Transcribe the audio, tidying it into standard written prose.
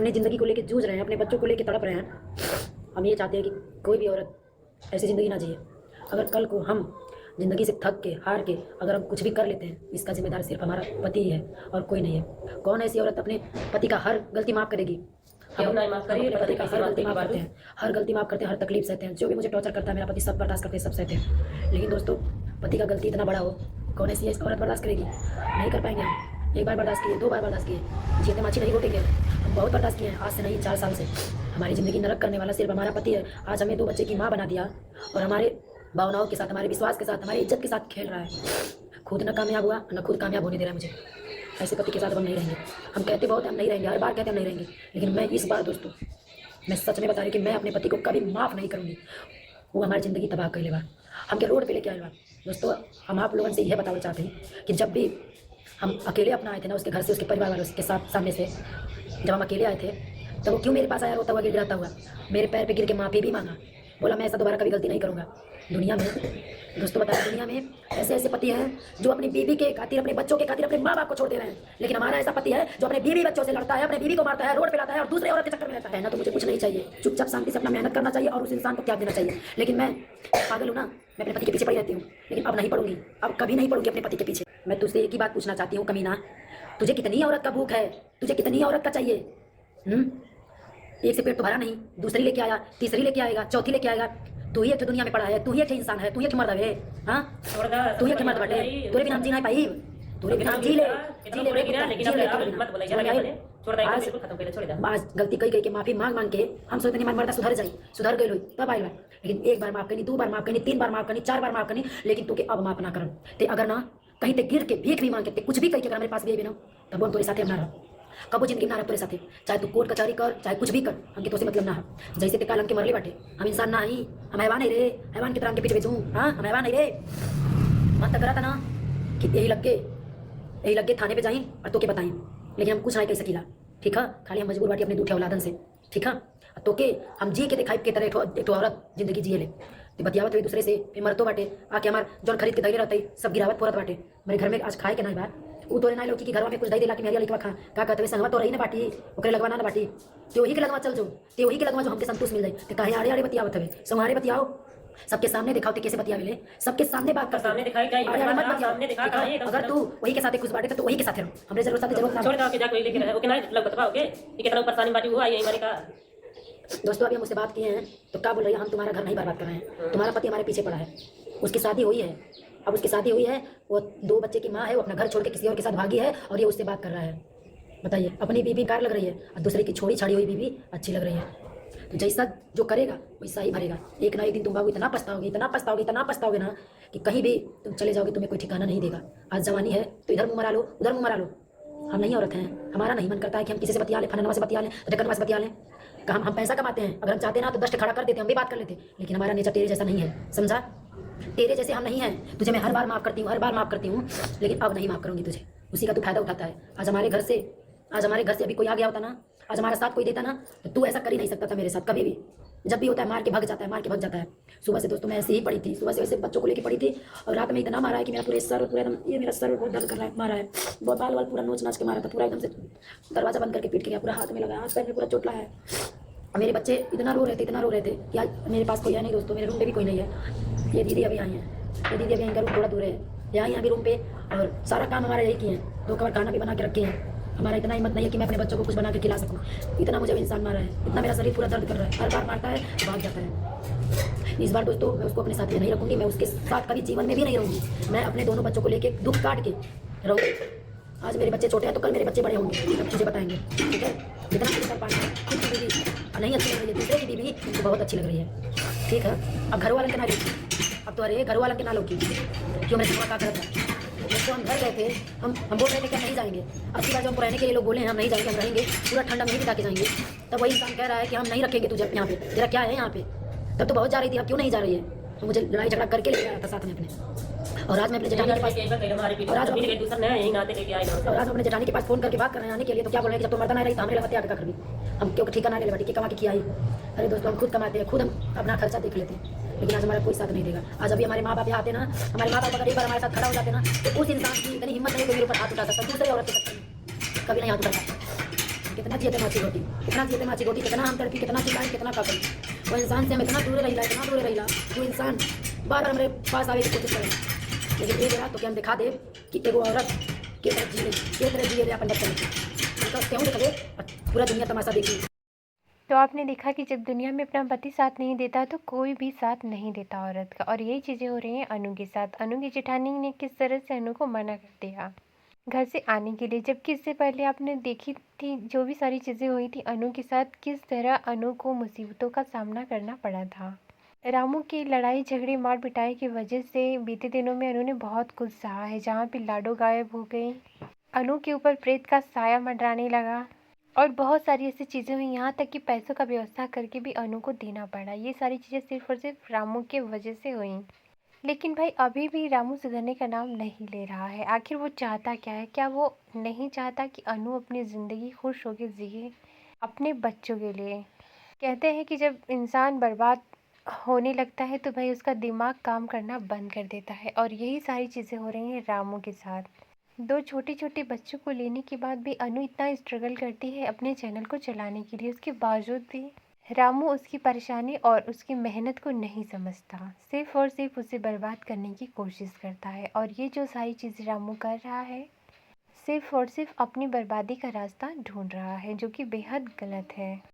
अपनी ज़िंदगी को लेकर जूझ रहे हैं, अपने बच्चों को लेकर तड़प रहे हैं। हम ये चाहते हैं कि कोई भी औरत ऐसी ज़िंदगी ना जिए। अगर कल को हम ज़िंदगी से थक के हार के अगर हम कुछ भी कर लेते हैं, इसका जिम्मेदार सिर्फ हमारा पति ही है और कोई नहीं है। कौन ऐसी औरत अपने पति का हर गलती माफ़ करेगी? हम अपने पति का हर गलती माफ़ करते हैं, हर गलती माफ़ करते हैं, हर तकलीफ सहते हैं। जो भी मुझे टॉर्चर करता है मेरा पति सब बर्दाश्त करते हैं, सब सहते हैं। लेकिन दोस्तों, पति का गलती इतना बड़ा हो, कौन ऐसी औरत बर्दाश्त करेगी? नहीं कर पाएंगे हम। एक बार बर्दाश्त किए, 2 बार बर्दाश्त किए, जीते माछी नहीं घोटेंगे। हम बहुत बर्दाश्त किए हैं, आज से नहीं 4 साल से। हमारी ज़िंदगी नरक करने वाला सिर्फ हमारा पति है। आज हमें 2 बच्चे की माँ बना दिया और हमारे भावनाओं के साथ, हमारे विश्वास के साथ, हमारी इज्जत के साथ खेल रहा है। खुद न कामयाब हुआ, न खुद कामयाब होने दे रहा है मुझे। ऐसे पति के साथ हम नहीं रहेंगे। हम कहते बहुत हैं हम नहीं रहेंगे, हर बार कहते हैं हम नहीं रहेंगे, लेकिन मैं इस बार दोस्तों, मैं सच में बता रही कि मैं अपने पति को कभी माफ़ नहीं करूँगी। वो हमारी ज़िंदगी तबाह कर ले बार, हम के रोड पे लेके आए बार। दोस्तों, हम आप लोगों से यह बताना चाहते हैं कि जब भी हम अकेले अपना आए थे ना, उसके घर से, उसके परिवार वालों के साथ सामने से, जब हम अकेले आए थे तब वो क्यों मेरे पास आया रोता हुआ, गिड़गिड़ाता हुआ, मेरे पैर पे गिर के माफ़ी भी मांगा, बोला मैं ऐसा दोबारा कभी गलती नहीं करूँगा। दुनिया में दोस्तों बताया, दुनिया में ऐसे ऐसे पति हैं जो अपनी बीवी के खातिर, अपने बच्चों के खातिर अपने माँ बाप को छोड़ दे रहे हैं, लेकिन हमारा ऐसा पति है जो अपने बीवी बच्चों से लड़ता है, अपने बीवी को मारता है, रोड पे लाता है और दूसरे औरत के चक्कर में रहता है ना। तो मुझे कुछ नहीं चाहिए, चुपचाप शांति से अपना मेहनत करना चाहिए और उस इंसान को त्याग देना चाहिए। लेकिन मैं पागल हूँ ना, मैं अपने पति के पीछे पड़ी रहती हूँ, लेकिन अब नहीं पड़ूंगी, अब कभी नहीं पड़ूंगी अपने पति के पीछे। मैं तुझसे एक ही बात पूछना चाहती हूँ, कमीना, तुझे कितनी औरत का भूख है? तुझे कितनी औरत का चाहिए? एक से पेट तो भरा नहीं, दूसरी लेके आया, तीसरी लेके आएगा, चौथी लेके आएगा। तू ही एक दुनिया में पड़ा है, तू ही एक इंसान है, तू ही एक मर्द है। हाँ, तू ही एक मर्द बटे, तोरे बिना हम जी नहीं पाई, तोरे बिना हम जी ले। आज गलती कई के माफी मांग मांग के हम सोचते नहीं मर्दा सुधर जाई, सुधर गई तब आई। लेकिन 1 बार माफ करनी, 2 बार माफ करनी, 3 बार माफ करनी, 4 बार माफ करनी, लेकिन तू के अब माफ ना करन ते। अगर ना कहीं ते गिर के भीख भी मांग के कुछ भी कही के अगर मेरे पास भी ना, तब हम तोरे साथे ना रह, कबो जिंदगी ना रह तोरे साथे। चाहे तू कोर्ट कचहरी कर, चाहे कुछ भी कर, हमके तो से मतलब ना है। जैसे ते काल हमके मरले बाटे, हम इंसान ना ही, हम हैवान है रे, हैवान की तरह हमके पीछे बेचूं। हाँ, हम हैवान है रे। मन तक करा था ना कि यही लग के थाने पे जाई और तो के बताई, लेकिन हम कुछ नहीं कह सकीला। ठीक है, खाली हम मजबूर बाटी अपने दूठे औलादन से। ठीक है, तो के हम जी के दिखाई के तरह एक औरत जिंदगी जिए ले तो बतियावत हुई दूसरे से, फिर मरतो बाटे आके हमार जौन खरीद के दही रहते सब गिरावत फोरत बाटे। मेरे घर में आज खाए के नहीं बार वो तोरे ना लोकी कि घर में कुछ दही दिला के मेरी लिखवा खा का कहते संगवा तो रही ना बाटी, ओकरे लगवाना ना बाटी, ते वही के लगवा चल जो, ते वही के लगवा जो हमके संतोष मिल जाए। ते काहे आड़े आड़े बतियावत हवे, संहारे बतियाओ, सबके सामने दिखाओ ते कैसे बतियावे ले, सबके सामने बात कर, सामने दिखाई क्या है, मत सामने दिखा का है। अगर तू वही के साथ खुश बाटे तो वही के साथ रहो, हमरे जरूरत साथ जरूरत ना छोड़ के जा कोई लेके रहे ओके ना लग बताओगे कि कितना परेशानी बाटी हुआ यही हमारे का। दोस्तों, अभी हम उससे बात किए हैं तो क्या बोल रही है, हम तुम्हारा घर नहीं बर्बाद कर रहे हैं, तुम्हारा पति हमारे पीछे पड़ा है, उसकी शादी हुई है, अब उसकी शादी हुई है, वो 2 बच्चे की माँ है, वो अपना घर छोड़ के किसी और के साथ भागी है और ये उससे बात कर रहा है। बताइए, अपनी बीवी कार लग रही है और दूसरे की छोड़ी छाड़ी हुई बीवी अच्छी लग रही है। तो जैसा जो करेगा वैसा ही भरेगा। एक ना एक दिन तुम बाबू इतना पछताओगे, इतना पछताओगे, इतना पछताओगे ना कि कहीं भी तुम चले जाओगे, तुम्हें कोई ठिकाना नहीं देगा। आज जवानी है तो इधर मुँह मरा लो, उधर मुँह मरा लो। हम नहीं औरत हैं, हमारा नहीं मन करता है कि हम किसी से बतिया लें, फननवा से बतिया लें, ढक्कनवा से बतिया लें। हम पैसा कमाते हैं, अगर हम चाहते ना तो दस्ट खड़ा कर देते, हम भी बात कर लेते, लेकिन हमारा नेचर तेरे जैसा नहीं है, समझा? तेरे जैसे हम नहीं हैं। तुझे मैं हर बार माफ़ करती हूँ, हर बार माफ़ करती हूँ, लेकिन अब नहीं माफ़ करूँगी तुझे। उसी का तू फायदा उठाता है। आज हमारे घर से अभी कोई आ गया होता ना, आज हमारा साथ कोई देता ना, तो तू ऐसा कर ही नहीं सकता था मेरे साथ कभी भी। जब भी होता है मार के भाग जाता है, मार के भाग जाता है। सुबह से दोस्तों मैं ऐसे ही पड़ी थी, सुबह से वैसे बच्चों को लेके पड़ी थी और रात में इतना मारा है कि मेरा पूरे सर, पूरा एकदम ये मेरा सर बहुत दर्द कर रहा है, मारा है बहुत, बाल वाल पूरा नोच नाच के मारा था, पूरा एकदम से दरवाजा बंद करके पीट के गया, पूरा हाथ में लगा, हाथ पैर में पूरा चोट लगा है। मेरे बच्चे इतना रो रहे थे कि आज मेरे पास कोई है नहीं दोस्तों, मेरे रूम पे भी कोई नहीं है। ये दीदी अभी आई हैं, ये दीदी अभी इनका रूम थोड़ा दूर है, यहाँ ही अभी रूम पे, और सारा काम हमारा यही किए हैं, 2 कवर खाना भी बना के रखे हैं। हमारा इतना हिम्मत नहीं है कि मैं अपने बच्चों को कुछ बना के खिला सकूँ। इतना मुझे इंसान मारा है, इतना मेरा शरीर पूरा दर्द कर रहा है, हर बार मारता है तो भाग जाता है। इस बार दोस्तों मैं उसको अपने साथ नहीं रखूँगी, मैं उसके साथ कभी जीवन में भी नहीं रहूँगी। मैं अपने दोनों बच्चों को लेके दुख काट के रहूँगी। आज मेरे बच्चे छोटे हैं तो कल मेरे बच्चे बड़े होंगे, तब तुझे बताएंगे। ठीक है, जितना मुझे कर पाएंगे। खुद की बीवी नहीं अच्छी लग रही है, दूसरे की बीवी उनको बहुत अच्छी लग रही है। ठीक है, अब घर वाले के ना रोकी, अब तो अरे घर वाले के ना रोकी, क्यों मैं क्या करता। जब हम घर गए थे, हम बोल रहे थे कि हम नहीं जाएंगे। अब की बार जब हम रहने के लिए लोग बोले हैं हम नहीं जाएंगे, हम रहेंगे, पूरा ठंडा नहीं बिता के जाएंगे, तब वही इंसान कह रहा है कि हम नहीं रखेंगे तुझे यहाँ पे, तेरा क्या है यहाँ पे। तब तो बहुत जा रही थी, अब क्यों नहीं जा रही है? तो मुझे लड़ाई झगड़ा करके ले आया था साथ में अपने। और आज मैं अपने जेठानी के पास, और आज अपने जेठानी के पास फोन करके बात कर रहे हैं आने के लिए, तो क्या बोल रहे हैं कि जब तुम मर्दाना रही तो हमें लगता है क्या कर भी, हम क्यों ठिकाना ले ले कमा के किया ही। अरे दोस्तों, हम खुद कमाते हैं, खुद हम अपना खर्चा देख लेते हैं, लेकिन आज हमारा कोई साथ नहीं देगा। आज अभी हमारे माँ बाप यहाँ आते ना, हमारे माँ बाप अगर एक बार हमारे साथ खड़ा हो जाते ना, तो उस इंसान की इतनी हिम्मत नहीं कोई मेरे ऊपर हाथ उठा सकता, दूसरे औरत के सकते कभी नहीं हाथ उठाता। कितना जियते माची गोटी, कितना जियते माची गोटी, कितना हम तड़पी, कितना चिल्लाई, कितना का करी। वो इंसान से हम इतना दूर रहिला, इतना दूर रहिला, वो इंसान बार-बार हमरे पास आवे की कोशिश करे। लेकिन ए बेरा तोके हम दिखा देब कि एगो औरत के तरह जिए, के तरह जिए ले अपन बच्चन के। उनका केहू देखबे और पूरा दुनिया तमाशा देखी। तो आपने देखा कि जब दुनिया में अपना पति साथ नहीं देता तो कोई भी साथ नहीं देता औरत का। और यही चीज़ें हो रही हैं अनु के साथ। अनु की जेठानी ने किस तरह से अनु को मना कर दिया घर से आने के लिए, जबकि इससे पहले आपने देखी थी जो भी सारी चीज़ें हुई थी अनु के साथ, किस तरह अनु को मुसीबतों का सामना करना पड़ा था। रामू की लड़ाई झगड़े मार पिटाई की वजह से बीते दिनों में अनु ने बहुत कुछ सहा है। जहाँ पे लाडो गायब हो गई, अनु के ऊपर प्रेत का साया मंडराने लगा और बहुत सारी ऐसी चीज़ें हुई, यहाँ तक कि पैसों का व्यवस्था करके भी अनु को देना पड़ा। ये सारी चीज़ें सिर्फ और सिर्फ रामू के वजह से हुई। लेकिन भाई अभी भी रामू सुधरने का नाम नहीं ले रहा है। आखिर वो चाहता क्या है? क्या वो नहीं चाहता कि अनु अपनी ज़िंदगी खुश होकर जिए अपने बच्चों के लिए? कहते हैं कि जब इंसान बर्बाद होने लगता है तो भाई उसका दिमाग काम करना बंद कर देता है, और यही सारी चीज़ें हो रही हैं रामू के साथ। दो छोटे छोटे बच्चों को लेने के बाद भी अनु इतना स्ट्रगल करती है अपने चैनल को चलाने के लिए, उसके बावजूद भी रामू उसकी परेशानी और उसकी मेहनत को नहीं समझता, सिर्फ और सिर्फ उसे बर्बाद करने की कोशिश करता है। और ये जो सारी चीज़ें रामू कर रहा है सिर्फ और सिर्फ अपनी बर्बादी का रास्ता ढूंढ रहा है, जो कि बेहद गलत है।